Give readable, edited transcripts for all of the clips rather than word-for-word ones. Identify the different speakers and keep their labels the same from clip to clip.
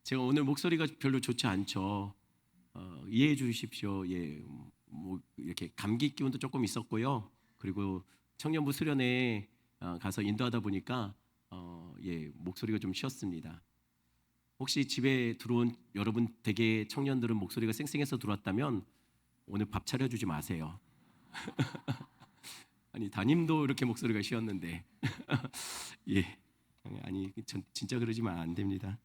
Speaker 1: 제가 오늘 목소리가 별로 좋지 않죠. 이해해 주십시오. 예, 뭐 이렇게 감기 기운도 조금 있었고요. 그리고 청년부 수련회 가서 인도하다 보니까 목소리가 좀 쉬었습니다. 혹시 집에 들어온 여러분 댁의 청년들은 목소리가 쌩쌩해서 들어왔다면 오늘 밥 차려주지 마세요. 아니 담임도 이렇게 목소리가 쉬었는데 예, 아니 진짜 그러지만 안 됩니다.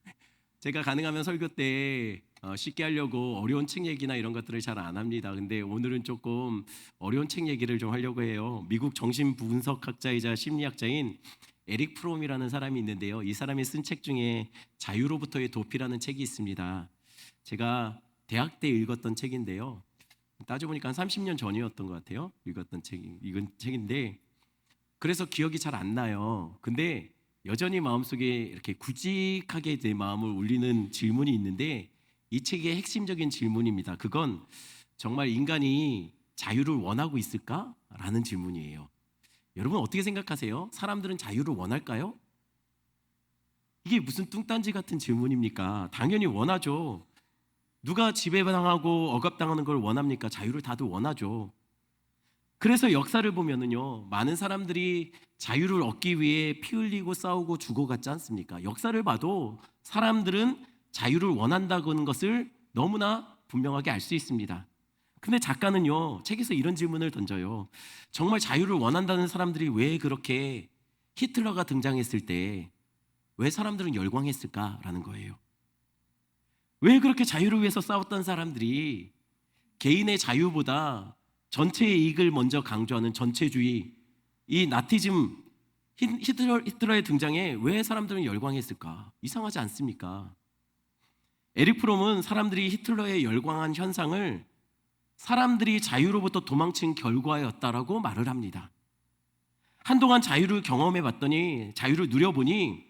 Speaker 1: 제가 가능하면 설교 때 쉽게 하려고 어려운 책 얘기나 이런 것들을 잘 안 합니다. 근데 오늘은 조금 어려운 책 얘기를 좀 하려고 해요. 미국 정신분석학자이자 심리학자인 에릭 프롬이라는 사람이 있는데요. 이 사람이 쓴 책 중에 자유로부터의 도피라는 책이 있습니다. 제가 대학 때 읽었던 책인데요. 따져보니까 한 30년 전이었던 것 같아요. 읽은 책인데 그래서 기억이 잘 안 나요. 근데 여전히 마음속에 이렇게 굵직하게 내 마음을 울리는 질문이 있는데 이 책의 핵심적인 질문입니다. 그건 정말 인간이 자유를 원하고 있을까? 라는 질문이에요. 여러분 어떻게 생각하세요? 사람들은 자유를 원할까요? 이게 무슨 뚱딴지 같은 질문입니까? 당연히 원하죠. 누가 지배당하고 억압당하는 걸 원합니까? 자유를 다들 원하죠. 그래서 역사를 보면은요, 많은 사람들이 자유를 얻기 위해 피 흘리고 싸우고 죽어갔지 않습니까? 역사를 봐도 사람들은 자유를 원한다는 것을 너무나 분명하게 알 수 있습니다. 근데 작가는요, 책에서 이런 질문을 던져요. 정말 자유를 원한다는 사람들이 왜 그렇게 히틀러가 등장했을 때 왜 사람들은 열광했을까라는 거예요. 왜 그렇게 자유를 위해서 싸웠던 사람들이 개인의 자유보다 전체의 이익을 먼저 강조하는 전체주의, 이 나티즘, 히틀러의 등장에 왜 사람들은 열광했을까? 이상하지 않습니까? 에릭 프롬은 사람들이 히틀러에 열광한 현상을 사람들이 자유로부터 도망친 결과였다라고 말을 합니다. 한동안 자유를 경험해 봤더니, 자유를 누려보니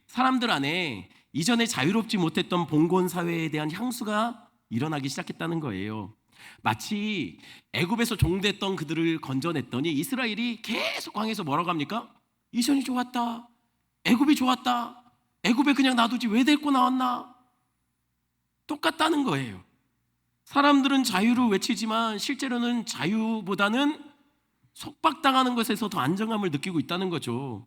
Speaker 1: 사람들 안에 이전에 자유롭지 못했던 봉건 사회에 대한 향수가 일어나기 시작했다는 거예요. 마치 애굽에서 종됐던 그들을 건져냈더니 이스라엘이 계속 광야에서 뭐라고 합니까? 이전이 좋았다, 애굽이 좋았다, 애굽에 그냥 놔두지 왜 데리고 나왔나? 똑같다는 거예요. 사람들은 자유를 외치지만 실제로는 자유보다는 속박당하는 것에서 더 안정감을 느끼고 있다는 거죠.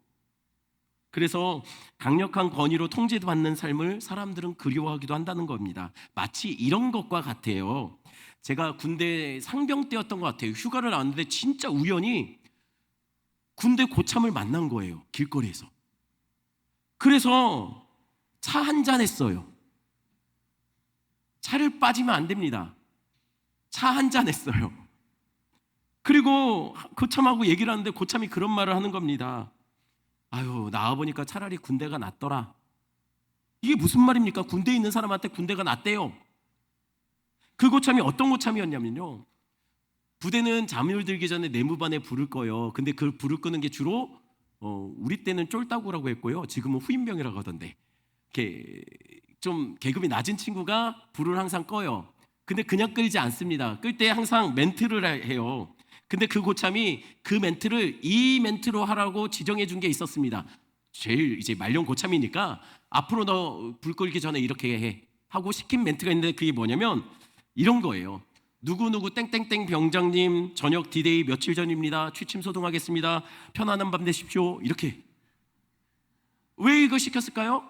Speaker 1: 그래서 강력한 권위로 통제받는 삶을 사람들은 그리워하기도 한다는 겁니다. 마치 이런 것과 같아요. 제가 군대 상병 때였던 것 같아요. 휴가를 나왔는데 진짜 우연히 군대 고참을 만난 거예요. 길거리에서. 그래서 차 한 잔 했어요. 차를 빠지면 안 됩니다. 차 한 잔 했어요. 그리고 고참하고 얘기를 하는데 고참이 그런 말을 하는 겁니다. 아유, 나와보니까 차라리 군대가 낫더라. 이게 무슨 말입니까? 군대에 있는 사람한테 군대가 낫대요. 그 고참이 어떤 고참이었냐면요, 부대는 잠을 들기 전에 내무반에 불을 꺼요. 근데 그 불을 끄는 게 주로 우리 때는 쫄따구라고 했고요, 지금은 후임병이라고 하던데, 이렇게 좀 계급이 낮은 친구가 불을 항상 꺼요. 근데 그냥 끌지 않습니다. 끌 때 항상 멘트를 해요. 근데 그 고참이 그 멘트를 이 멘트로 하라고 지정해 준 게 있었습니다. 제일 이제 말년 고참이니까 앞으로 너 불 끌기 전에 이렇게 해 하고 시킨 멘트가 있는데, 그게 뭐냐면 이런 거예요. 누구누구 땡땡땡 병장님, 저녁 디데이 며칠 전입니다. 취침 소등하겠습니다. 편안한 밤 되십시오. 이렇게. 왜 이거 시켰을까요?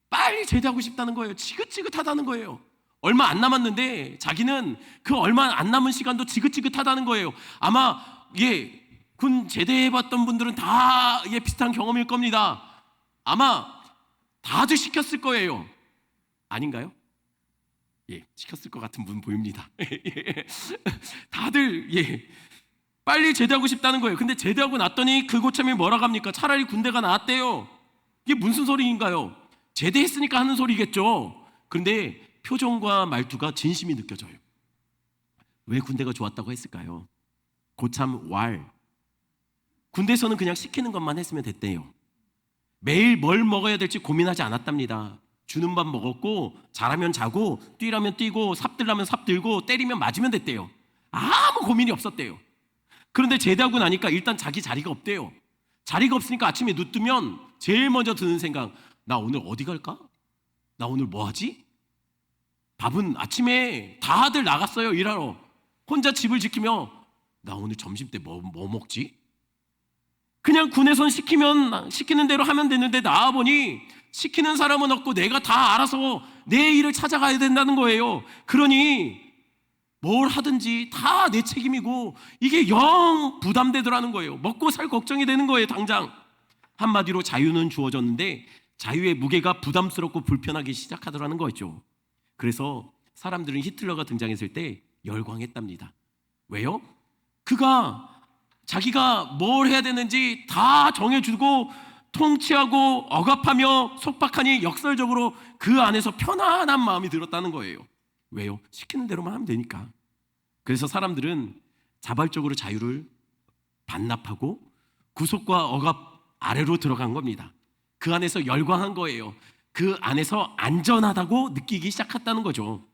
Speaker 1: 빨리 제대하고 싶다는 거예요. 지긋지긋하다는 거예요. 얼마 안 남았는데 자기는 그 얼마 안 남은 시간도 지긋지긋하다는 거예요. 아마 군 제대해봤던 분들은 다 비슷한 경험일 겁니다. 아마 다들 시켰을 거예요. 아닌가요? 시켰을 것 같은 분 보입니다. 다들 빨리 제대하고 싶다는 거예요. 근데 제대하고 났더니 그 고참이 뭐라고 합니까? 차라리 군대가 나았대요. 이게 무슨 소리인가요? 제대했으니까 하는 소리겠죠. 그런데 표정과 말투가 진심이 느껴져요. 왜 군대가 좋았다고 했을까요? 고참 왈. 군대에서는 그냥 시키는 것만 했으면 됐대요. 매일 뭘 먹어야 될지 고민하지 않았답니다. 주는 밥 먹었고, 자라면 자고, 뛰라면 뛰고, 삽들라면 삽들고, 때리면 맞으면 됐대요. 아무 고민이 없었대요. 그런데 제대하고 나니까 일단 자기 자리가 없대요. 자리가 없으니까 아침에 눈 뜨면 제일 먼저 드는 생각, 나 오늘 어디 갈까? 나 오늘 뭐 하지? 밥은 아침에 다들 나갔어요, 일하러. 혼자 집을 지키며 나 오늘 점심 때 뭐 먹지? 그냥 군에선 시키는 대로 하면 되는데 나와보니 시키는 사람은 없고 내가 다 알아서 내 일을 찾아가야 된다는 거예요. 그러니 뭘 하든지 다 내 책임이고 이게 영 부담되더라는 거예요. 먹고 살 걱정이 되는 거예요, 당장. 한마디로 자유는 주어졌는데 자유의 무게가 부담스럽고 불편하기 시작하더라는 거죠. 그래서 사람들은 히틀러가 등장했을 때 열광했답니다. 왜요? 그가 자기가 뭘 해야 되는지 다 정해주고 통치하고 억압하며 속박하니 역설적으로 그 안에서 편안한 마음이 들었다는 거예요. 왜요? 시키는 대로만 하면 되니까. 그래서 사람들은 자발적으로 자유를 반납하고 구속과 억압 아래로 들어간 겁니다. 그 안에서 열광한 거예요. 그 안에서 안전하다고 느끼기 시작했다는 거죠.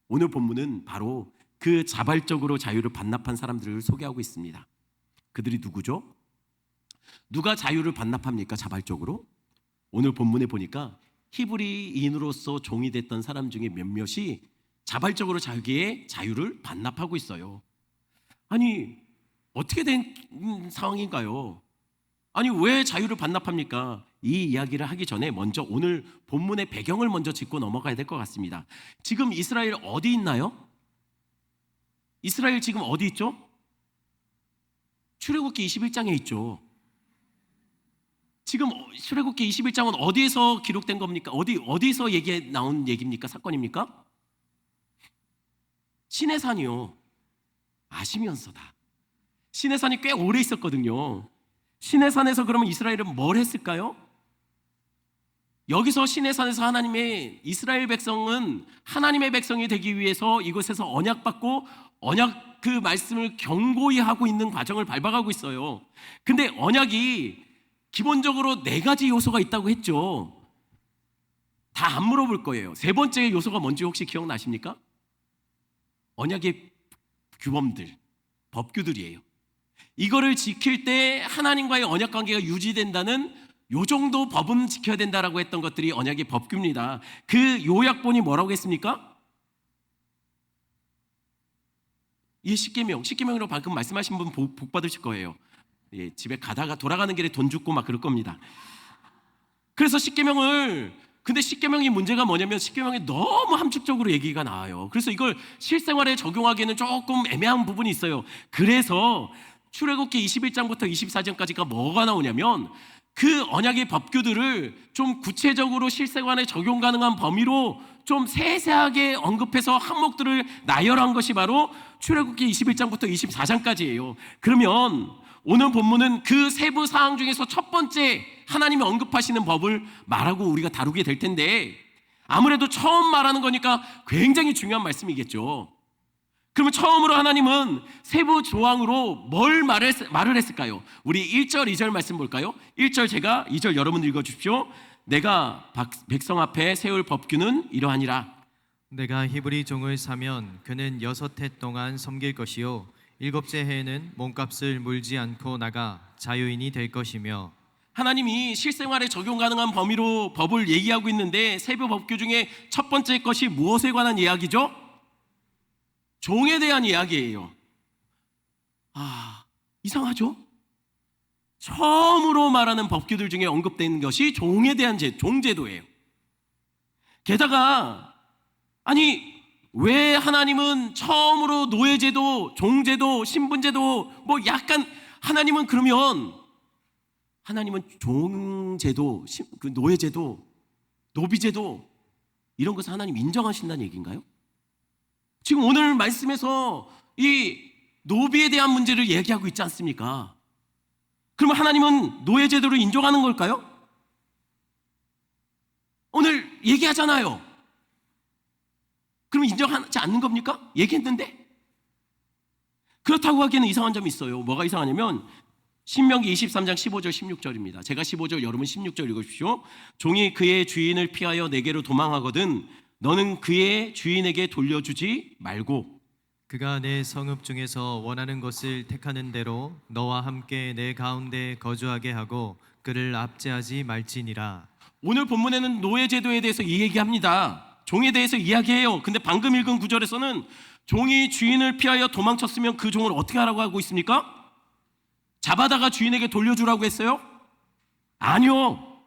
Speaker 1: 오늘 본문은 바로 그 자발적으로 자유를 반납한 사람들을 소개하고 있습니다. 그들이 누구죠? 누가 자유를 반납합니까? 자발적으로? 오늘 본문에 보니까 히브리인으로서 종이 됐던 사람 중에 몇몇이 자발적으로 자기의 자유를 반납하고 있어요. 아니, 어떻게 된 상황인가요? 아니, 왜 자유를 반납합니까? 이 이야기를 하기 전에 먼저 오늘 본문의 배경을 먼저 짚고 넘어가야 될 것 같습니다. 지금 이스라엘 어디 있나요? 이스라엘 지금 어디 있죠? 출애굽기 21장에 있죠. 지금 출애굽기 21장은 어디에서 기록된 겁니까? 어디서 나온 얘기입니까? 사건입니까? 시내산이요. 아시면서다. 시내산이 꽤 오래 있었거든요. 시내산에서 그러면 이스라엘은 뭘 했을까요? 여기서 시내산에서 하나님의 이스라엘 백성은 하나님의 백성이 되기 위해서 이곳에서 언약받고 언약 그 말씀을 경고히 하고 있는 과정을 밟아가고 있어요. 근데 언약이 기본적으로 4가지 요소가 있다고 했죠. 다 안 물어볼 거예요. 세 번째 요소가 뭔지 혹시 기억나십니까? 언약의 규범들, 법규들이에요. 이거를 지킬 때 하나님과의 언약 관계가 유지된다는 요 정도 법은 지켜야 된다라고 했던 것들이 언약의 법규입니다. 그 요약본이 뭐라고 했습니까? 이 십계명으로 방금 말씀하신 분 복 받으실 거예요. 예, 집에 가다가 돌아가는 길에 돈 줍고 막 그럴 겁니다. 그래서 근데 십계명이 문제가 뭐냐면 십계명이 너무 함축적으로 얘기가 나와요. 그래서 이걸 실생활에 적용하기에는 조금 애매한 부분이 있어요. 그래서 출애굽기 21장부터 24장까지가 뭐가 나오냐면 그 언약의 법규들을 좀 구체적으로 실생활에 적용 가능한 범위로 좀 세세하게 언급해서 항목들을 나열한 것이 바로 출애굽기 21장부터 24장까지예요. 그러면 오늘 본문은 그 세부 사항 중에서 첫 번째 하나님이 언급하시는 법을 말하고 우리가 다루게 될 텐데 아무래도 처음 말하는 거니까 굉장히 중요한 말씀이겠죠. 그러면 처음으로 하나님은 세부 조항으로 뭘 말을 했을까요? 우리 1절, 2절 말씀 볼까요? 1절 제가, 2절 여러분 읽어주십시오. 내가 백성 앞에 세울 법규는 이러하니라.
Speaker 2: 내가 히브리 종을 사면 그는 6해 동안 섬길 것이요 7째 해에는 몸값을 물지 않고 나가 자유인이 될 것이며.
Speaker 1: 하나님이 실생활에 적용 가능한 범위로 법을 얘기하고 있는데 세부 법규 중에 첫 번째 것이 무엇에 관한 이야기죠? 종에 대한 이야기예요. 이상하죠? 처음으로 말하는 법규들 중에 언급된 것이 종에 대한 종제도예요. 게다가 왜 하나님은 처음으로 노예제도, 종제도, 신분제도 약간 하나님은 종제도, 노예제도, 노비제도 이런 것을 하나님 인정하신다는 얘기인가요? 지금 오늘 말씀에서 이 노비에 대한 문제를 얘기하고 있지 않습니까? 그러면 하나님은 노예제도를 인정하는 걸까요? 오늘 얘기하잖아요. 그럼 인정하지 않는 겁니까? 얘기했는데? 그렇다고 하기에는 이상한 점이 있어요. 뭐가 이상하냐면 신명기 23장 15절 16절입니다. 제가 15절, 여러분 16절 읽으십시오. 종이 그의 주인을 피하여 내게로 도망하거든 너는 그의 주인에게 돌려주지 말고
Speaker 2: 그가 내 성읍 중에서 원하는 것을 택하는 대로 너와 함께 내 가운데 거주하게 하고 그를 압제하지 말지니라.
Speaker 1: 오늘 본문에는 노예 제도에 대해서 이 얘기합니다. 종에 대해서 이야기해요. 근데 방금 읽은 구절에서는 종이 주인을 피하여 도망쳤으면 그 종을 어떻게 하라고 하고 있습니까? 잡아다가 주인에게 돌려주라고 했어요? 아니요.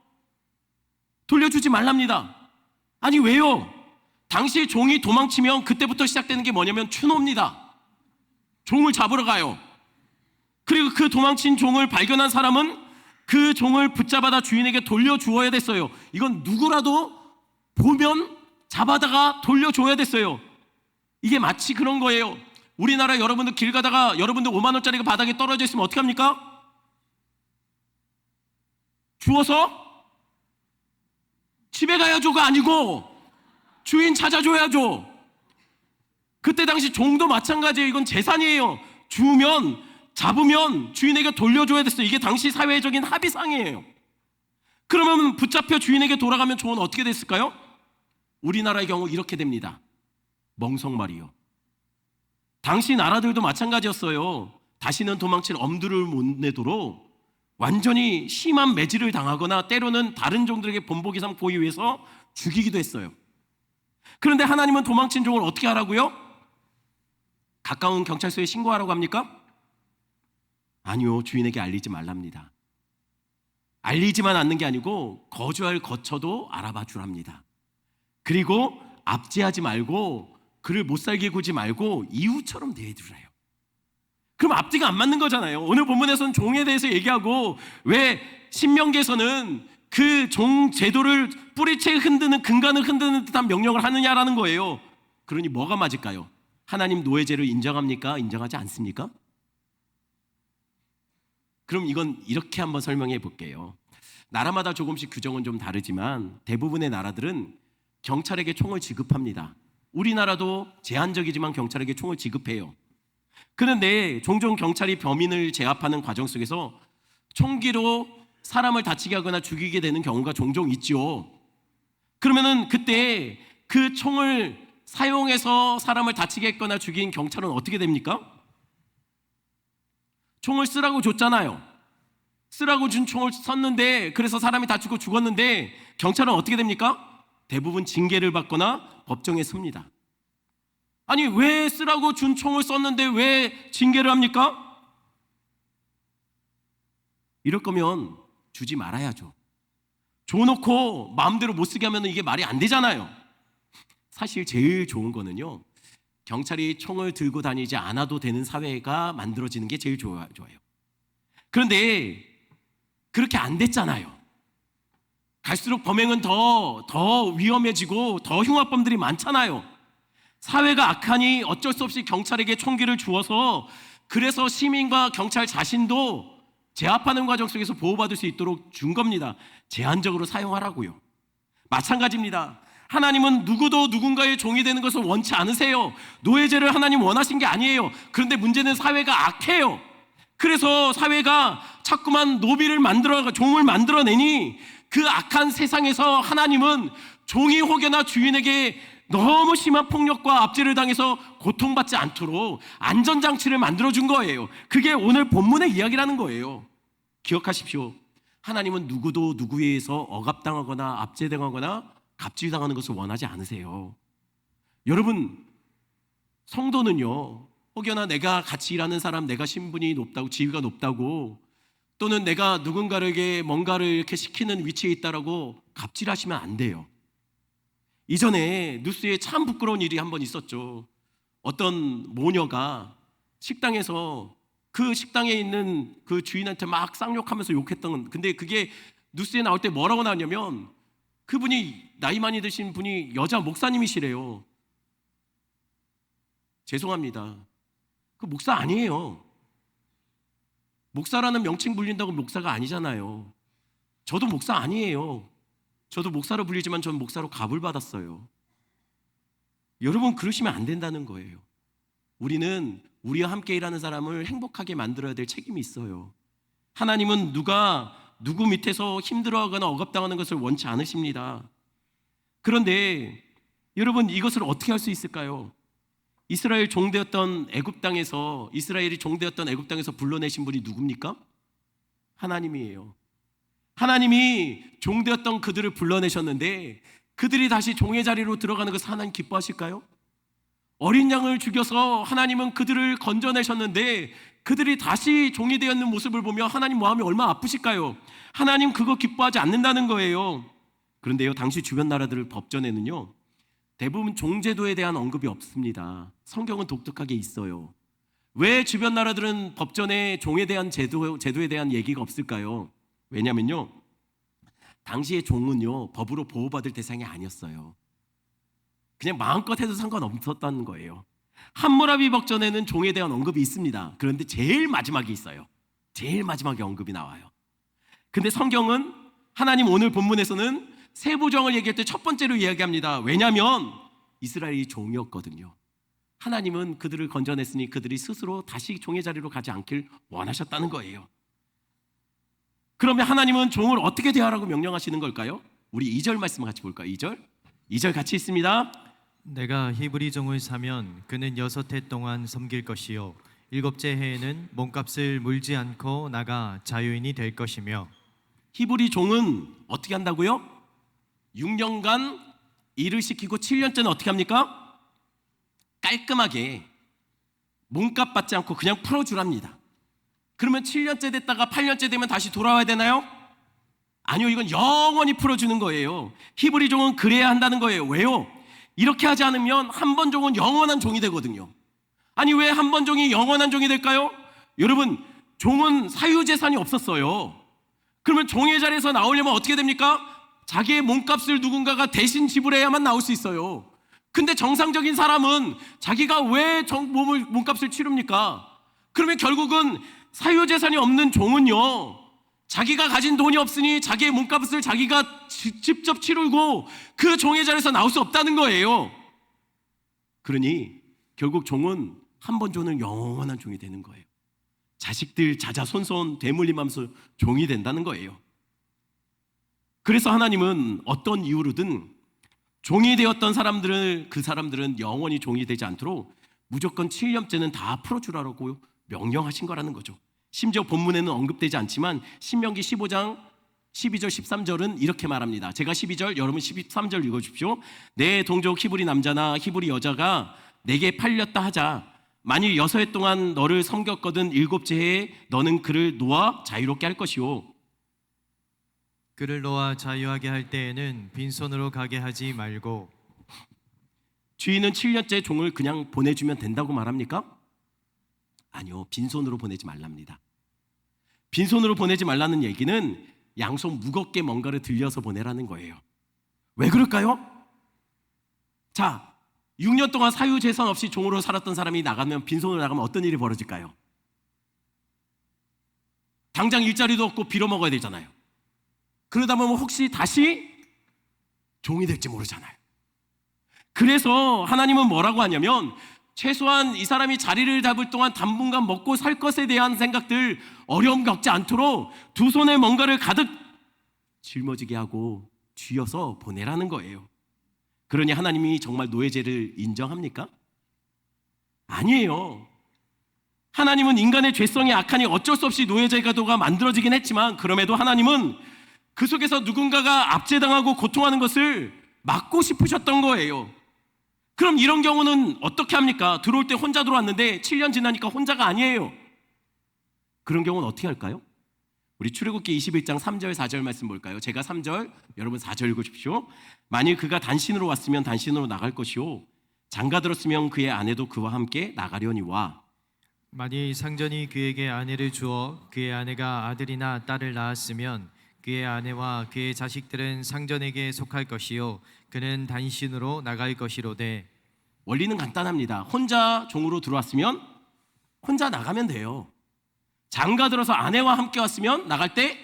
Speaker 1: 돌려주지 말랍니다. 아니 왜요? 당시 종이 도망치면 그때부터 시작되는 게 뭐냐면 추노입니다. 종을 잡으러 가요. 그리고 그 도망친 종을 발견한 사람은 그 종을 붙잡아다 주인에게 돌려주어야 됐어요. 이건 누구라도 보면 잡아다가 돌려줘야 됐어요. 이게 마치 그런 거예요. 우리나라 여러분들 길 가다가 여러분들 5만 원짜리가 바닥에 떨어져 있으면 어떻게 합니까? 주워서 집에 가야죠가 아니고 주인 찾아줘야죠. 그때 당시 종도 마찬가지예요. 이건 재산이에요. 주면 잡으면 주인에게 돌려줘야 됐어요. 이게 당시 사회적인 합의상이에요. 그러면 붙잡혀 주인에게 돌아가면 종은 어떻게 됐을까요? 우리나라의 경우 이렇게 됩니다. 멍석말이요. 당시 나라들도 마찬가지였어요. 다시는 도망칠 엄두를 못 내도록 완전히 심한 매질을 당하거나 때로는 다른 종들에게 본보기 삼고 위해서 죽이기도 했어요. 그런데 하나님은 도망친 종을 어떻게 하라고요? 가까운 경찰서에 신고하라고 합니까? 아니요, 주인에게 알리지 말랍니다. 알리지만 않는 게 아니고 거주할 거처도 알아봐 주랍니다. 그리고 압제하지 말고 그를 못살게 굴지 말고 이웃처럼 대해주래요. 그럼 앞뒤가 안 맞는 거잖아요. 오늘 본문에서는 종에 대해서 얘기하고 왜 신명기에서는 그 종 제도를 뿌리채 흔드는 근간을 흔드는 듯한 명령을 하느냐라는 거예요. 그러니 뭐가 맞을까요? 하나님 노예제를 인정합니까? 인정하지 않습니까? 그럼 이건 이렇게 한번 설명해 볼게요. 나라마다 조금씩 규정은 좀 다르지만 대부분의 나라들은 경찰에게 총을 지급합니다. 우리나라도 제한적이지만 경찰에게 총을 지급해요. 그런데 종종 경찰이 범인을 제압하는 과정 속에서 총기로 사람을 다치게 하거나 죽이게 되는 경우가 종종 있죠. 그러면은 그때 그 총을 사용해서 사람을 다치게 했거나 죽인 경찰은 어떻게 됩니까? 총을 쓰라고 줬잖아요. 쓰라고 준 총을 썼는데 그래서 사람이 다치고 죽었는데 경찰은 어떻게 됩니까? 대부분 징계를 받거나 법정에 섭니다. 아니 왜 쓰라고 준 총을 썼는데 왜 징계를 합니까? 이럴 거면 주지 말아야죠. 줘놓고 마음대로 못 쓰게 하면 이게 말이 안 되잖아요. 사실 제일 좋은 거는요, 경찰이 총을 들고 다니지 않아도 되는 사회가 만들어지는 게 제일 좋아요. 그런데 그렇게 안 됐잖아요. 갈수록 범행은 더 위험해지고 더 흉악범들이 많잖아요. 사회가 악하니 어쩔 수 없이 경찰에게 총기를 주어서 그래서 시민과 경찰 자신도 제압하는 과정 속에서 보호받을 수 있도록 준 겁니다. 제한적으로 사용하라고요. 마찬가지입니다. 하나님은 누구도 누군가의 종이 되는 것을 원치 않으세요. 노예제를 하나님 원하신 게 아니에요. 그런데 문제는 사회가 악해요. 그래서 사회가 자꾸만 노비를 종을 만들어내니 그 악한 세상에서 하나님은 종이 혹여나 주인에게 너무 심한 폭력과 압제를 당해서 고통받지 않도록 안전장치를 만들어준 거예요. 그게 오늘 본문의 이야기라는 거예요. 기억하십시오. 하나님은 누구도 누구에 의해서 억압당하거나 압제당하거나 갑질당하는 것을 원하지 않으세요. 여러분, 성도는요, 혹여나 내가 같이 일하는 사람, 내가 신분이 높다고, 지위가 높다고, 또는 내가 누군가에게 뭔가를 이렇게 시키는 위치에 있다라고 갑질하시면 안 돼요. 이전에 뉴스에 참 부끄러운 일이 한 번 있었죠. 어떤 모녀가 식당에서 그 식당에 있는 그 주인한테 막 쌍욕하면서 욕했던, 근데 그게 뉴스에 나올 때 뭐라고 나왔냐면 그분이 나이 많이 드신 분이 여자 목사님이시래요. 죄송합니다. 그 목사 아니에요. 목사라는 명칭 불린다고 목사가 아니잖아요. 저도 목사 아니에요. 저도 목사로 불리지만 전 목사로 갑을 받았어요. 여러분 그러시면 안 된다는 거예요. 우리는 우리와 함께 일하는 사람을 행복하게 만들어야 될 책임이 있어요. 하나님은 누구 밑에서 힘들어하거나 억압당하는 것을 원치 않으십니다. 그런데 여러분 이것을 어떻게 할 수 있을까요? 이스라엘이 종되었던 애굽 땅에서 불러내신 분이 누굽니까? 하나님이에요. 하나님이 종되었던 그들을 불러내셨는데 그들이 다시 종의 자리로 들어가는 것을 하나님 기뻐하실까요? 어린 양을 죽여서 하나님은 그들을 건져내셨는데 그들이 다시 종이 되었는 모습을 보며 하나님 마음이 얼마나 아프실까요? 하나님 그거 기뻐하지 않는다는 거예요. 그런데요, 당시 주변 나라들 법전에는요, 대부분 종제도에 대한 언급이 없습니다. 성경은 독특하게 있어요. 왜 주변 나라들은 법전에 종에 대한 제도에 대한 얘기가 없을까요? 왜냐면요, 당시의 종은요, 법으로 보호받을 대상이 아니었어요. 그냥 마음껏 해도 상관없었다는 거예요. 함무라비 법전에는 종에 대한 언급이 있습니다. 그런데 제일 마지막에 있어요. 제일 마지막에 언급이 나와요. 근데 성경은, 하나님 오늘 본문에서는 세부정을 얘기할 때 첫 번째로 이야기합니다. 왜냐하면 이스라엘이 종이었거든요. 하나님은 그들을 건져냈으니 그들이 스스로 다시 종의 자리로 가지 않길 원하셨다는 거예요. 그러면 하나님은 종을 어떻게 대하라고 명령하시는 걸까요? 우리 2절 말씀 같이 볼까요? 2절 같이 있습니다.
Speaker 2: 내가 히브리 종을 사면 그는 6해 동안 섬길 것이요 7째 해에는 몸값을 물지 않고 나가 자유인이 될 것이며.
Speaker 1: 히브리 종은 어떻게 한다고요? 6년간 일을 시키고 7년째는 어떻게 합니까? 깔끔하게 몸값 받지 않고 그냥 풀어주랍니다. 그러면 7년째 됐다가 8년째 되면 다시 돌아와야 되나요? 아니요, 이건 영원히 풀어주는 거예요. 히브리 종은 그래야 한다는 거예요. 왜요? 이렇게 하지 않으면 한 번 종은 영원한 종이 되거든요. 아니, 왜 한 번 종이 영원한 종이 될까요? 여러분, 종은 사유재산이 없었어요. 그러면 종의 자리에서 나오려면 어떻게 됩니까? 자기의 몸값을 누군가가 대신 지불해야만 나올 수 있어요. 근데 정상적인 사람은 자기가 왜 몸값을 치릅니까? 그러면 결국은 사유재산이 없는 종은요, 자기가 가진 돈이 없으니 자기의 몸값을 자기가 직접 치르고 그 종의 자리에서 나올 수 없다는 거예요. 그러니 결국 종은 한 번 종은 영원한 종이 되는 거예요. 자식들 자자손손 되물림하면서 종이 된다는 거예요. 그래서 하나님은 어떤 이유로든 종이 되었던 사람들은, 그 사람들은 영원히 종이 되지 않도록 무조건 7년째는 다 풀어주라고 명령하신 거라는 거죠. 심지어 본문에는 언급되지 않지만 신명기 15장 12절 13절은 이렇게 말합니다. 제가 12절, 여러분 13절 읽어주십시오. 내 동족 히브리 남자나 히브리 여자가 내게 팔렸다 하자. 만일 6해 동안 너를 섬겼거든 7째 해에 너는 그를 놓아 자유롭게 할 것이요.
Speaker 2: 그를 놓아 자유하게 할 때에는 빈손으로 가게 하지 말고.
Speaker 1: 주인은 7년째 종을 그냥 보내주면 된다고 말합니까? 아니요, 빈손으로 보내지 말랍니다. 빈손으로 보내지 말라는 얘기는 양손 무겁게 뭔가를 들려서 보내라는 거예요. 왜 그럴까요? 자, 6년 동안 사유재산 없이 종으로 살았던 사람이 나가면, 빈손으로 나가면 어떤 일이 벌어질까요? 당장 일자리도 없고 빌어먹어야 되잖아요. 그러다 보면 혹시 다시 종이 될지 모르잖아요. 그래서 하나님은 뭐라고 하냐면, 최소한 이 사람이 자리를 잡을 동안 당분간 먹고 살 것에 대한 생각들, 어려움 겪지 않도록 두 손에 뭔가를 가득 짊어지게 하고 쥐어서 보내라는 거예요. 그러니 하나님이 정말 노예제를 인정합니까? 아니에요. 하나님은 인간의 죄성이 악하니 어쩔 수 없이 노예제도가 만들어지긴 했지만, 그럼에도 하나님은 그 속에서 누군가가 압제당하고 고통하는 것을 막고 싶으셨던 거예요. 그럼 이런 경우는 어떻게 합니까? 들어올 때 혼자 들어왔는데 7년 지나니까 혼자가 아니에요. 그런 경우는 어떻게 할까요? 우리 출애굽기 21장 3절 4절 말씀 볼까요? 제가 3절, 여러분 4절 읽어주십시오. 만일 그가 단신으로 왔으면 단신으로 나갈 것이요, 장가 들었으면 그의 아내도 그와 함께 나가려니와.
Speaker 2: 만일 상전이 그에게 아내를 주어 그의 아내가 아들이나 딸을 낳았으면 그의 아내와 그의 자식들은 상전에게 속할 것이요 그는 단신으로 나갈 것이로되.
Speaker 1: 원리는 간단합니다. 혼자 종으로 들어왔으면 혼자 나가면 돼요. 장가 들어서 아내와 함께 왔으면 나갈 때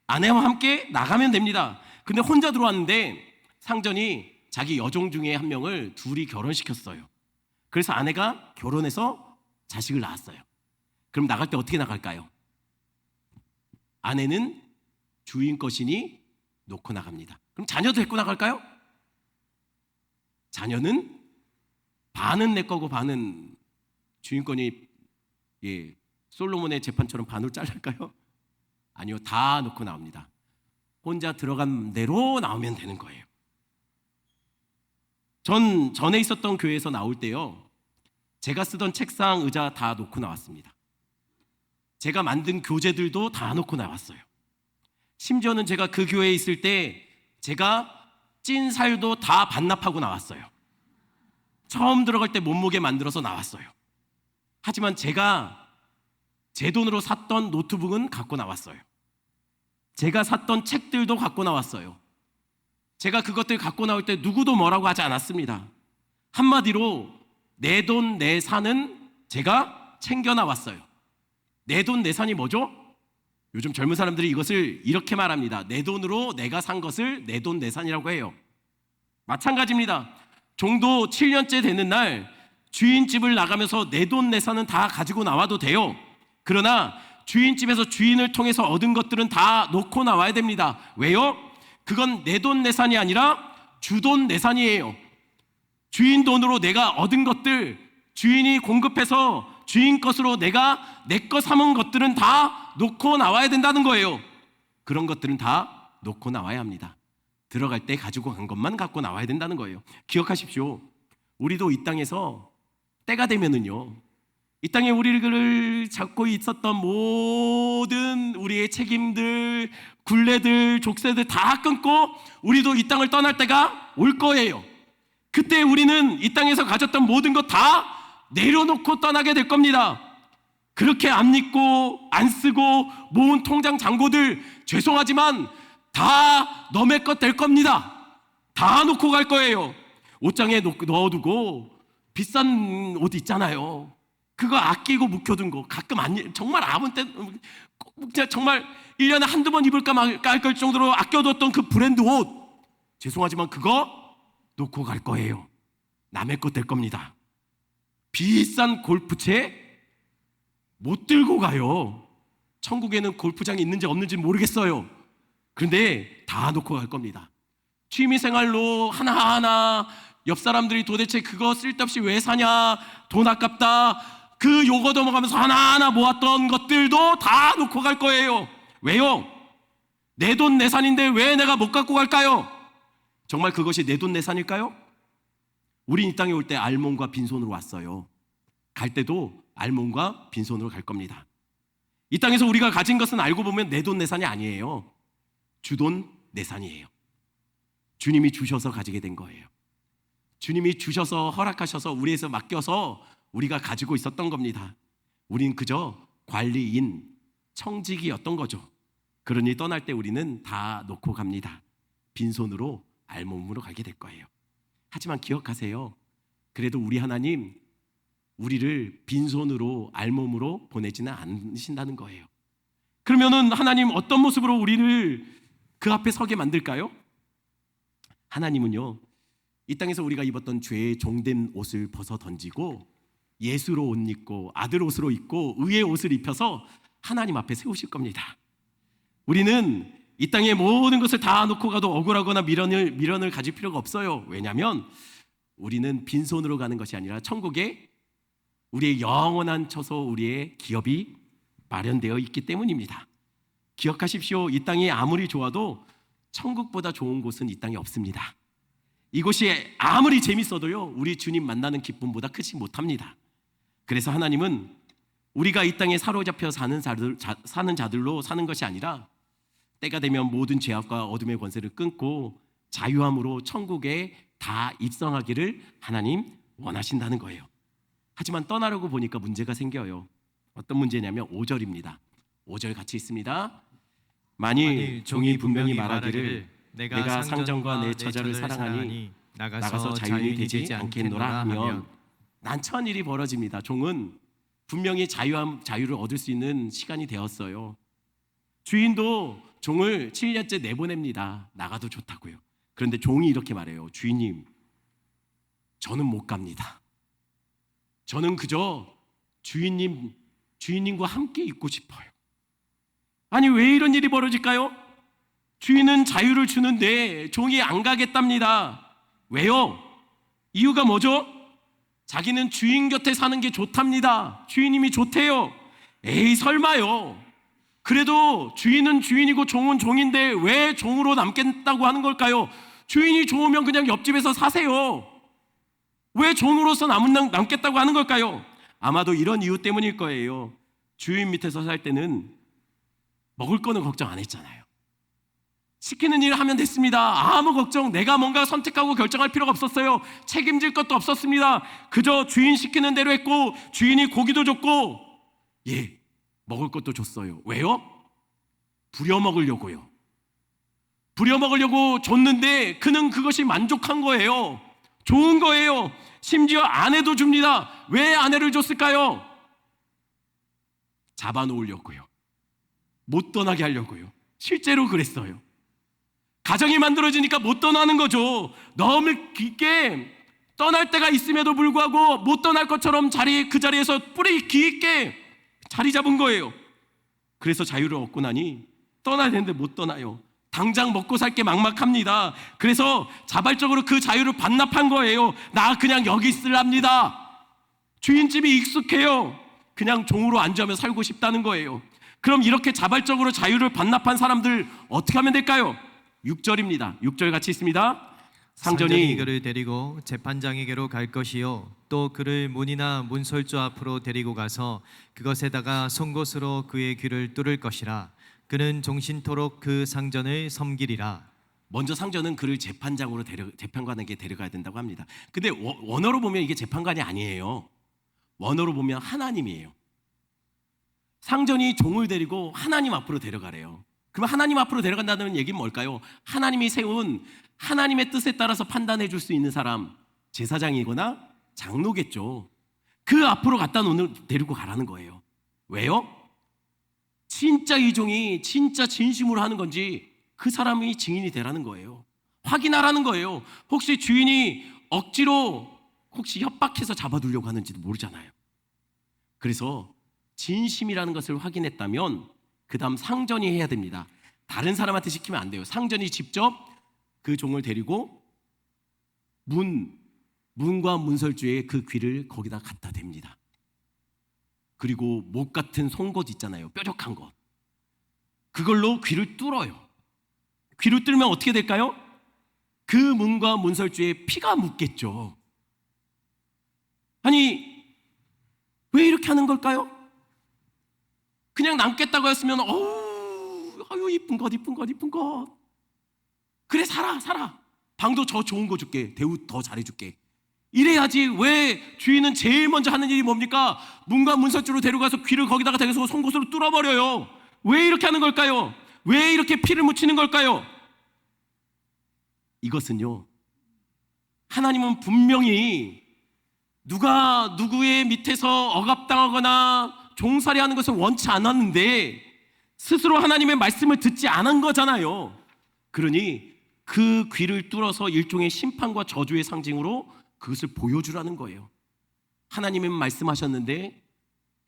Speaker 1: 아내와 함께 나가면 됩니다. 근데 혼자 들어왔는데 상전이 자기 여종 중에 한 명을 둘이 결혼시켰어요. 그래서 아내가 결혼해서 자식을 낳았어요. 그럼 나갈 때 어떻게 나갈까요? 아내는 주인 것이니 놓고 나갑니다. 그럼 자녀도 데리고 나갈까요? 자녀는 반은 내 거고 반은 주인권이, 솔로몬의 재판처럼 반으로 잘랄까요? 아니요, 다 놓고 나옵니다. 혼자 들어간 대로 나오면 되는 거예요. 전에 있었던 교회에서 나올 때요, 제가 쓰던 책상, 의자 다 놓고 나왔습니다. 제가 만든 교재들도 다 놓고 나왔어요. 심지어는 제가 그 교회에 있을 때 제가 찐 살도 다 반납하고 나왔어요. 처음 들어갈 때 몸무게 만들어서 나왔어요. 하지만 제가 제 돈으로 샀던 노트북은 갖고 나왔어요. 제가 샀던 책들도 갖고 나왔어요. 제가 그것들 갖고 나올 때 누구도 뭐라고 하지 않았습니다. 한마디로 내 돈 내산은 제가 챙겨 나왔어요. 내 돈 내산이 뭐죠? 요즘 젊은 사람들이 이것을 이렇게 말합니다. 내 돈으로 내가 산 것을 내 돈 내산이라고 해요. 마찬가지입니다. 종도 7년째 되는 날 주인집을 나가면서 내 돈 내산은 다 가지고 나와도 돼요. 그러나 주인집에서 주인을 통해서 얻은 것들은 다 놓고 나와야 됩니다. 왜요? 그건 내 돈 내산이 아니라 주돈 내산이에요. 주인 돈으로 내가 얻은 것들, 주인이 공급해서 주인 것으로 내가 내 거 삼은 것들은 다 놓고 나와야 된다는 거예요. 그런 것들은 다 놓고 나와야 합니다. 들어갈 때 가지고 간 것만 갖고 나와야 된다는 거예요. 기억하십시오. 우리도 이 땅에서 때가 되면은요, 이 땅에 우리를 잡고 있었던 모든 우리의 책임들, 굴레들, 족쇄들 다 끊고 우리도 이 땅을 떠날 때가 올 거예요. 그때 우리는 이 땅에서 가졌던 모든 것 다 내려놓고 떠나게 될 겁니다. 그렇게 안 믿고 안 쓰고 모은 통장 잔고들, 죄송하지만 다 너의 것 될 겁니다. 다 놓고 갈 거예요. 옷장에 넣어두고 비싼 옷 있잖아요. 그거 아끼고 묵혀둔 거 가끔 정말 아무 때 정말 1년에 한두 번 입을까 말까 할 정도로 아껴뒀던 그 브랜드 옷, 죄송하지만 그거 놓고 갈 거예요. 남의 것 될 겁니다. 비싼 골프채 못 들고 가요. 천국에는 골프장이 있는지 없는지 모르겠어요. 그런데 다 놓고 갈 겁니다. 취미생활로 하나하나 옆 사람들이 도대체 그거 쓸데없이 왜 사냐, 돈 아깝다, 그 요거 넘어가면서 하나하나 모았던 것들도 다 놓고 갈 거예요. 왜요? 내 돈 내산인데 왜 내가 못 갖고 갈까요? 정말 그것이 내 돈 내산일까요? 우린 이 땅에 올 때 알몸과 빈손으로 왔어요. 갈 때도 알몸과 빈손으로 갈 겁니다. 이 땅에서 우리가 가진 것은 알고 보면 내 돈 내산이 아니에요. 주돈 내산이에요. 주님이 주셔서 가지게 된 거예요. 주님이 주셔서 허락하셔서 우리에서 맡겨서 우리가 가지고 있었던 겁니다. 우린 그저 관리인, 청직이었던 거죠. 그러니 떠날 때 우리는 다 놓고 갑니다. 빈손으로 알몸으로 가게 될 거예요. 하지만 기억하세요. 그래도 우리 하나님 우리를 빈손으로 알몸으로 보내지는 않으신다는 거예요. 그러면은 하나님 어떤 모습으로 우리를 그 앞에 서게 만들까요? 하나님은요, 이 땅에서 우리가 입었던 죄의 종된 옷을 벗어 던지고 예수로 옷 입고 아들 옷으로 입고 의의 옷을 입혀서 하나님 앞에 세우실 겁니다. 우리는 이 땅의 모든 것을 다 놓고 가도 억울하거나 미련을 가질 필요가 없어요. 왜냐하면 우리는 빈손으로 가는 것이 아니라 천국에 우리의 영원한 처소, 우리의 기업이 마련되어 있기 때문입니다. 기억하십시오. 이 땅이 아무리 좋아도 천국보다 좋은 곳은 이 땅에 없습니다. 이곳이 아무리 재밌어도요, 우리 주님 만나는 기쁨보다 크지 못합니다. 그래서 하나님은 우리가 이 땅에 사로잡혀 사는 자들로 사는 것이 아니라 때가 되면 모든 죄악과 어둠의 권세를 끊고 자유함으로 천국에 다 입성하기를 하나님 원하신다는 거예요. 하지만 떠나려고 보니까 문제가 생겨요. 어떤 문제냐면 5절입니다. 5절 같이 있습니다. 만일 종이 분명히 말하기를 내가 상전과 내 처자를 사랑하니 나가서 자유인이 되지 않겠노라 하면 난처한 일이 벌어집니다. 종은 분명히 자유를 얻을 수 있는 시간이 되었어요. 주인도 종을 7년째 내보냅니다. 나가도 좋다고요. 그런데 종이 이렇게 말해요. 주인님, 저는 못 갑니다. 저는 그저 주인님과 함께 있고 싶어요. 아니, 왜 이런 일이 벌어질까요? 주인은 자유를 주는데 종이 안 가겠답니다. 왜요? 이유가 뭐죠? 자기는 주인 곁에 사는 게 좋답니다. 주인님이 좋대요. 에이, 설마요. 그래도 주인은 주인이고 종은 종인데 왜 종으로 남겠다고 하는 걸까요? 주인이 좋으면 그냥 옆집에서 사세요. 왜 종으로서 남겠다고 하는 걸까요? 아마도 이런 이유 때문일 거예요. 주인 밑에서 살 때는 먹을 거는 걱정 안 했잖아요. 시키는 일 하면 됐습니다. 아무 걱정, 내가 뭔가 선택하고 결정할 필요가 없었어요. 책임질 것도 없었습니다. 그저 주인 시키는 대로 했고, 주인이 고기도 줬고, 먹을 것도 줬어요. 왜요? 부려먹으려고요. 부려먹으려고 줬는데 그는 그것이 만족한 거예요. 좋은 거예요. 심지어 아내도 줍니다. 왜 아내를 줬을까요? 잡아놓으려고요. 못 떠나게 하려고요. 실제로 그랬어요. 가정이 만들어지니까 못 떠나는 거죠. 너무 깊게 떠날 때가 있음에도 불구하고 못 떠날 것처럼 그 자리에서 뿌리 깊게 자리 잡은 거예요. 그래서 자유를 얻고 나니 떠나야 되는데 못 떠나요. 당장 먹고 살 게 막막합니다. 그래서 자발적으로 그 자유를 반납한 거예요. 나 그냥 여기 있으랍니다. 주인집이 익숙해요. 그냥 종으로 안주하며 살고 싶다는 거예요. 그럼 이렇게 자발적으로 자유를 반납한 사람들 어떻게 하면 될까요? 6절입니다. 6절 같이 있습니다.
Speaker 2: 상전이 그를 데리고 재판장에게로 갈 것이요 또 그를 문이나 문설주 앞으로 데리고 가서 그것에다가 송곳으로 그의 귀를 뚫을 것이라. 그는 종신토록 그 상전을 섬기리라.
Speaker 1: 먼저 상전은 그를 재판관에게 데려가야 된다고 합니다. 근데 원어로 보면 이게 재판관이 아니에요. 원어로 보면 하나님이에요. 상전이 종을 데리고 하나님 앞으로 데려가래요. 그럼 하나님 앞으로 데려간다는 얘기는 뭘까요? 하나님이 세운 하나님의 뜻에 따라서 판단해 줄 수 있는 사람, 제사장이거나 장로겠죠. 그 앞으로 갖다 데리고 가라는 거예요. 왜요? 진짜 이 종이 진짜 진심으로 하는 건지 그 사람이 증인이 되라는 거예요. 확인하라는 거예요. 혹시 주인이 억지로 혹시 협박해서 잡아두려고 하는지도 모르잖아요. 그래서 진심이라는 것을 확인했다면 그 다음 상전이 해야 됩니다. 다른 사람한테 시키면 안 돼요. 상전이 직접 그 종을 데리고 문과 문설주에 그 귀를 거기다 갖다 댑니다. 그리고 목 같은 송곳 있잖아요. 뾰족한 것. 그걸로 귀를 뚫어요. 귀를 뚫면 어떻게 될까요? 그 문과 문설주에 피가 묻겠죠. 아니, 왜 이렇게 하는 걸까요? 그냥 남겠다고 했으면 아유 이쁜 것. 그래 살아. 방도 저 좋은 거 줄게. 대우 더 잘해줄게. 이래야지. 왜 주인은 제일 먼저 하는 일이 뭡니까? 문과 문설주로 데려가서 귀를 거기다가 대서 송곳으로 뚫어버려요. 왜 이렇게 하는 걸까요? 왜 이렇게 피를 묻히는 걸까요? 이것은요, 하나님은 분명히 누가 누구의 밑에서 억압당하거나 종살이하는 것을 원치 않았는데 스스로 하나님의 말씀을 듣지 않은 거잖아요. 그러니 그 귀를 뚫어서 일종의 심판과 저주의 상징으로 그것을 보여주라는 거예요. 하나님은 말씀하셨는데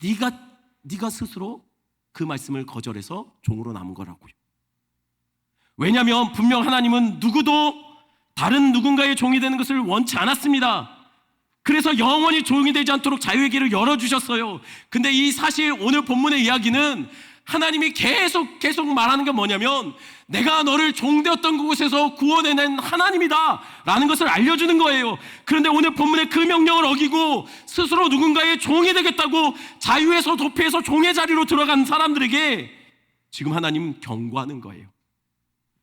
Speaker 1: 네가 스스로 그 말씀을 거절해서 종으로 남은 거라고요. 왜냐하면 분명 하나님은 누구도 다른 누군가의 종이 되는 것을 원치 않았습니다. 그래서 영원히 종이 되지 않도록 자유의 길을 열어주셨어요. 근데 이 사실 오늘 본문의 이야기는 하나님이 계속 말하는 게 뭐냐면 내가 너를 종되었던 그곳에서 구원해낸 하나님이다 라는 것을 알려주는 거예요. 그런데 오늘 본문의 그 명령을 어기고 스스로 누군가의 종이 되겠다고 자유에서 도피해서 종의 자리로 들어간 사람들에게 지금 하나님 경고하는 거예요.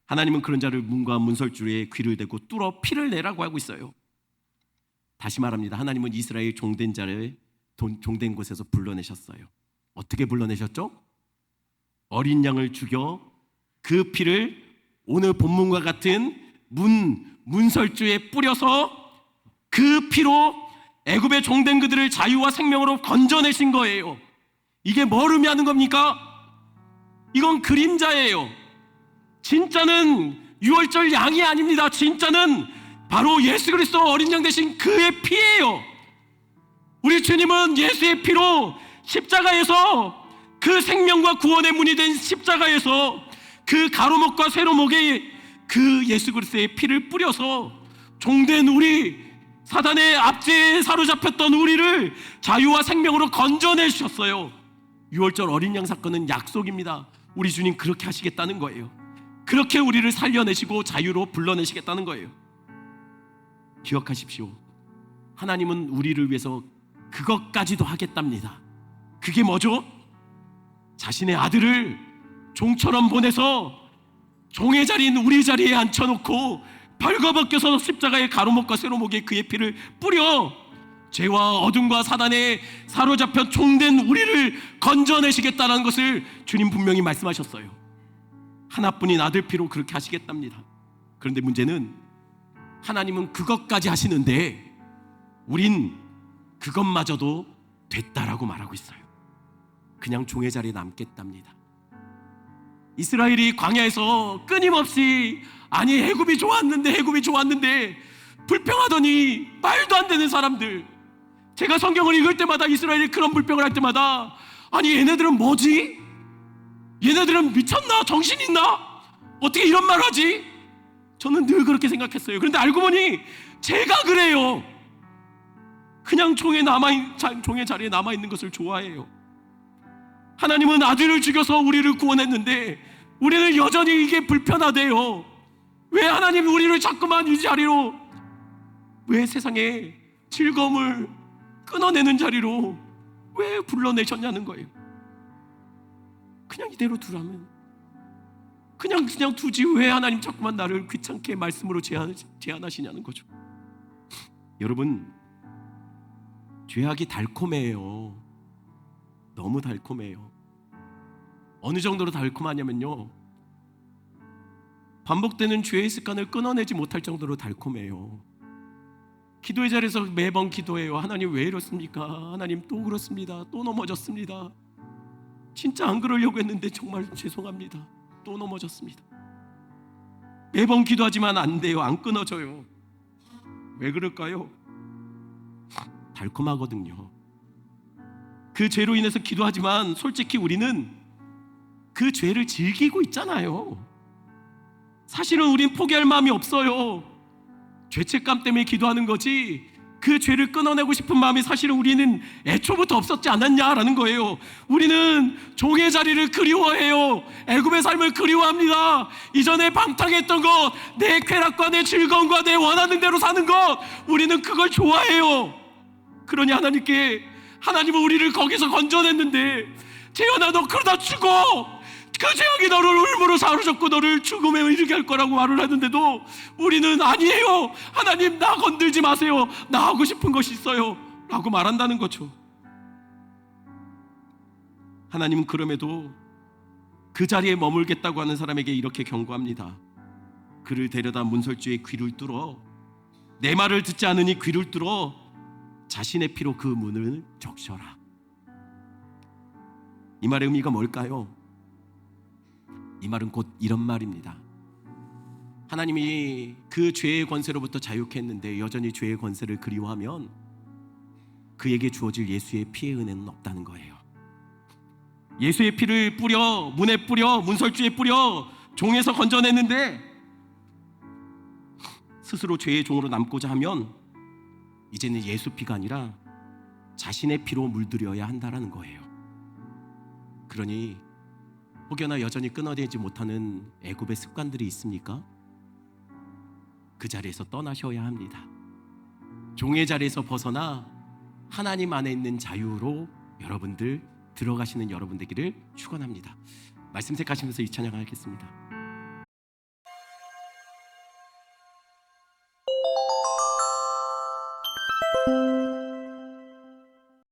Speaker 1: 하나님은 그런 자를 문과 문설주에 귀를 대고 뚫어 피를 내라고 하고 있어요. 다시 말합니다. 하나님은 이스라엘 종된 자를 종된 곳에서 불러내셨어요. 어떻게 불러내셨죠? 어린 양을 죽여 그 피를 오늘 본문과 같은 문설주에 뿌려서 그 피로 애굽의 종된 그들을 자유와 생명으로 건져내신 거예요. 이게 뭘 의미하는 겁니까? 이건 그림자예요. 진짜는 유월절 양이 아닙니다. 진짜는 바로 예수 그리스도 어린 양 되신 그의 피예요. 우리 주님은 예수의 피로 십자가에서 그 생명과 구원의 문이 된 십자가에서 그 가로목과 세로목에 그 예수 그리스도의 피를 뿌려서 종된 우리, 사단의 압제에 사로잡혔던 우리를 자유와 생명으로 건져내셨어요. 유월절 어린 양 사건은 약속입니다. 우리 주님 그렇게 하시겠다는 거예요. 그렇게 우리를 살려내시고 자유로 불러내시겠다는 거예요. 기억하십시오. 하나님은 우리를 위해서 그것까지도 하겠답니다. 그게 뭐죠? 자신의 아들을 종처럼 보내서 종의 자리인 우리 자리에 앉혀놓고 벌거벗겨서 십자가의 가로목과 세로목에 그의 피를 뿌려 죄와 어둠과 사단에 사로잡혀 종된 우리를 건져내시겠다는 것을 주님 분명히 말씀하셨어요. 하나뿐인 아들 피로 그렇게 하시겠답니다. 그런데 문제는 하나님은 그것까지 하시는데 우린 그것마저도 됐다라고 말하고 있어요. 그냥 종의 자리에 남겠답니다. 이스라엘이 광야에서 끊임없이 아니 애굽이 좋았는데 불평하더니 말도 안 되는 사람들, 제가 성경을 읽을 때마다 이스라엘이 그런 불평을 할 때마다 아니 얘네들은 뭐지? 얘네들은 미쳤나? 정신 있나? 어떻게 이런 말 하지? 저는 늘 그렇게 생각했어요. 그런데 알고 보니 제가 그래요. 그냥 종의 자리에 남아있는 것을 좋아해요. 하나님은 아들을 죽여서 우리를 구원했는데 우리는 여전히 이게 불편하대요. 왜 하나님이 우리를 자꾸만 이 자리로, 왜 세상에 즐거움을 끊어내는 자리로 왜 불러내셨냐는 거예요. 그냥 이대로 두라면, 그냥 두지 왜 하나님 자꾸만 나를 귀찮게 말씀으로 제한하시냐는 거죠. 여러분, 죄악이 달콤해요. 너무 달콤해요. 어느 정도로 달콤하냐면요, 반복되는 죄의 습관을 끊어내지 못할 정도로 달콤해요. 기도의 자리에서 매번 기도해요. 하나님 왜 이렇습니까? 하나님 또 그렇습니다. 또 넘어졌습니다. 진짜 안 그러려고 했는데 정말 죄송합니다. 또 넘어졌습니다. 매번 기도하지만 안 돼요. 안 끊어져요. 왜 그럴까요? 달콤하거든요. 그 죄로 인해서 기도하지만 솔직히 우리는 그 죄를 즐기고 있잖아요. 사실은 우린 포기할 마음이 없어요. 죄책감 때문에 기도하는 거지 그 죄를 끊어내고 싶은 마음이 사실은 우리는 애초부터 없었지 않았냐라는 거예요. 우리는 종의 자리를 그리워해요. 애굽의 삶을 그리워합니다. 이전에 방탕했던 것, 내 쾌락과 내 즐거움과 내 원하는 대로 사는 것, 우리는 그걸 좋아해요. 그러니 하나님은 우리를 거기서 건져냈는데, 재현아 너 그러다 죽어, 그 죄악이 너를 울무로 사로잡고 너를 죽음에 이르게 할 거라고 말을 하는데도 우리는 아니에요, 하나님 나 건들지 마세요, 나 하고 싶은 것이 있어요 라고 말한다는 거죠. 하나님은 그럼에도 그 자리에 머물겠다고 하는 사람에게 이렇게 경고합니다. 그를 데려다 문설주의 귀를 뚫어, 내 말을 듣지 않으니 귀를 뚫어 자신의 피로 그 문을 적셔라. 이 말의 의미가 뭘까요? 이 말은 곧 이런 말입니다. 하나님이 그 죄의 권세로부터 자유케 했는데 여전히 죄의 권세를 그리워하면 그에게 주어질 예수의 피의 은혜는 없다는 거예요. 예수의 피를 뿌려, 문에 뿌려, 문설주에 뿌려 종에서 건져냈는데 스스로 죄의 종으로 남고자 하면 이제는 예수 피가 아니라 자신의 피로 물들여야 한다는 거예요. 그러니 혹여나 여전히 끊어내지 못하는 애굽의 습관들이 있습니까? 그 자리에서 떠나셔야 합니다. 종의 자리에서 벗어나 하나님 안에 있는 자유로 여러분들 들어가시는 여러분 되기를 축원합니다. 말씀 택하시면서 이 찬양 하겠습니다.